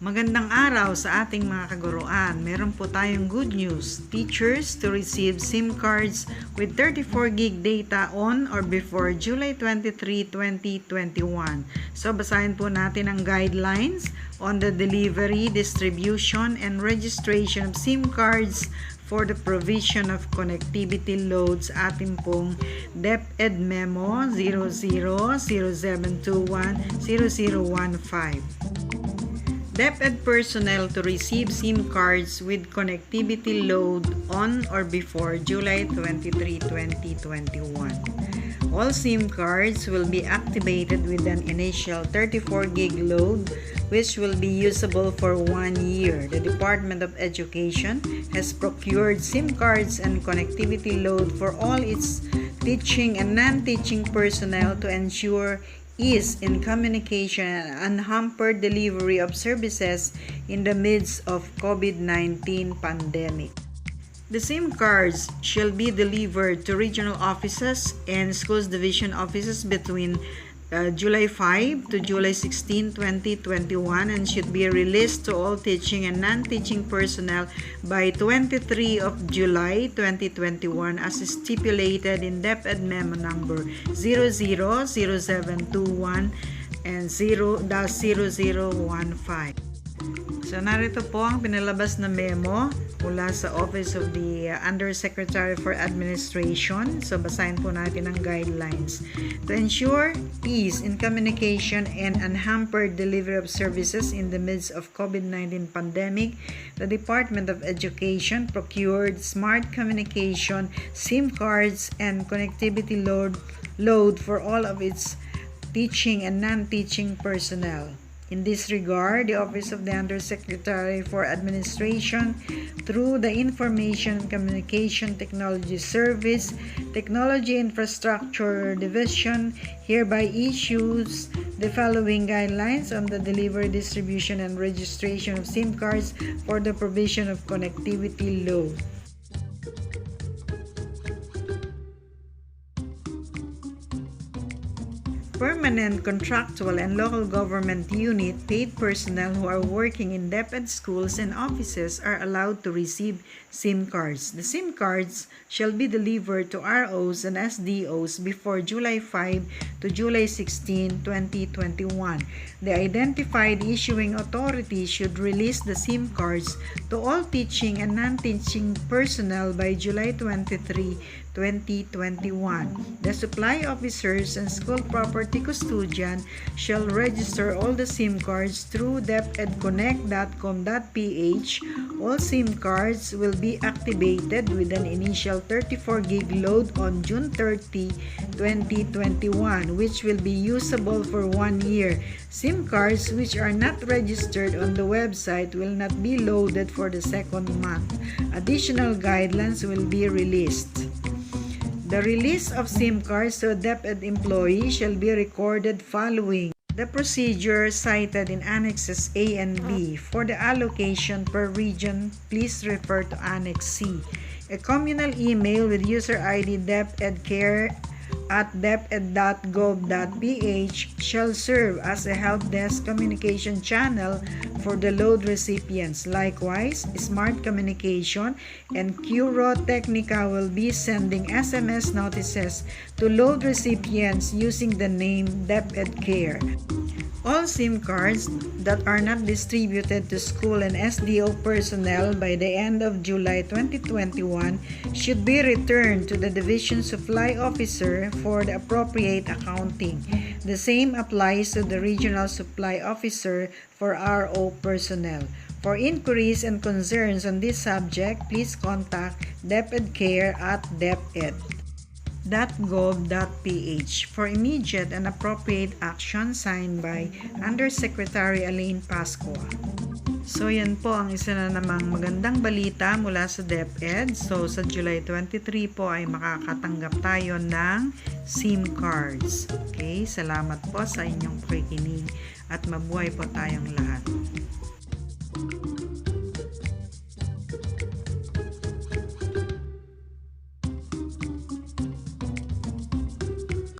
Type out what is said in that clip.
Magandang araw sa ating mga kaguruan. Meron po tayong good news. Teachers to receive SIM cards with 34 gig data on or before July 23, 2021. So basahin po natin ang guidelines on the delivery, distribution, and registration of SIM cards for the provision of connectivity loads. Ating pong DepEd Memo 0007210015. DepEd personnel to receive SIM cards with connectivity load on or before July 23, 2021. All SIM cards will be activated with an initial 34 gig load, which will be usable for 1 year. The Department of Education has procured SIM cards and connectivity load for all its teaching and non-teaching personnel to ensure ease in communication and unhampered delivery of services in the midst of COVID-19 pandemic. The SIM cards shall be delivered to regional offices and schools division offices between July 5 to July 16, 2021 and should be released to all teaching and non-teaching personnel by 23 of July 2021 as stipulated in DepEd Memo number 000721 and 0-0015. So narito po ang pinalabas na memo mula sa Office of the Undersecretary for Administration. So basahin po natin ang guidelines. To ensure ease in communication and unhampered delivery of services in the midst of COVID-19 pandemic, the Department of Education procured smart communication, SIM cards, and connectivity load for all of its teaching and non-teaching personnel. In this regard, the Office of the Undersecretary for Administration, through the Information and Communication Technology Service, Technology Infrastructure Division, hereby issues the following guidelines on the delivery, distribution, and registration of SIM cards for the provision of connectivity load. Permanent, contractual, and local government unit paid personnel who are working in DepEd schools and offices are allowed to receive SIM cards. The SIM cards shall be delivered to ROs and SDOs before July 5 to July 16, 2021. The identified issuing authority should release the SIM cards to all teaching and non-teaching personnel by July 23, 2021. The supply officers and school property custodian shall register all the SIM cards through depedconnect.com.ph. All SIM cards will be activated with an initial 34 gig load on June 30, 2021, which will be usable for 1 year. SIM cards which are not registered on the website will not be loaded for the second month. Additional guidelines will be released. The release of SIM cards to a DepEd employee shall be recorded following the procedure cited in Annexes A and B. For the allocation per region, please refer to Annex C. A communal email with user ID depedcare@deped.gov.ph shall serve as a help desk communication channel for the load recipients. Likewise, Smart Communication and GURO Technica will be sending SMS notices to load recipients using the name DepEd Care. All SIM cards that are not distributed to school and SDO personnel by the end of July 2021 should be returned to the Division Supply Officer for the appropriate accounting. The same applies to the Regional Supply Officer for RO personnel. For inquiries and concerns on this subject, please contact depedcare@deped.gov.ph for immediate and appropriate action. Signed by Undersecretary Alamin. So yan po ang isa na namang magandang balita mula sa DepEd. So sa July 23 po ay makakatanggap tayo ng SIM cards. Okay, salamat po sa inyong pakikinig at mabuhay po tayong lahat.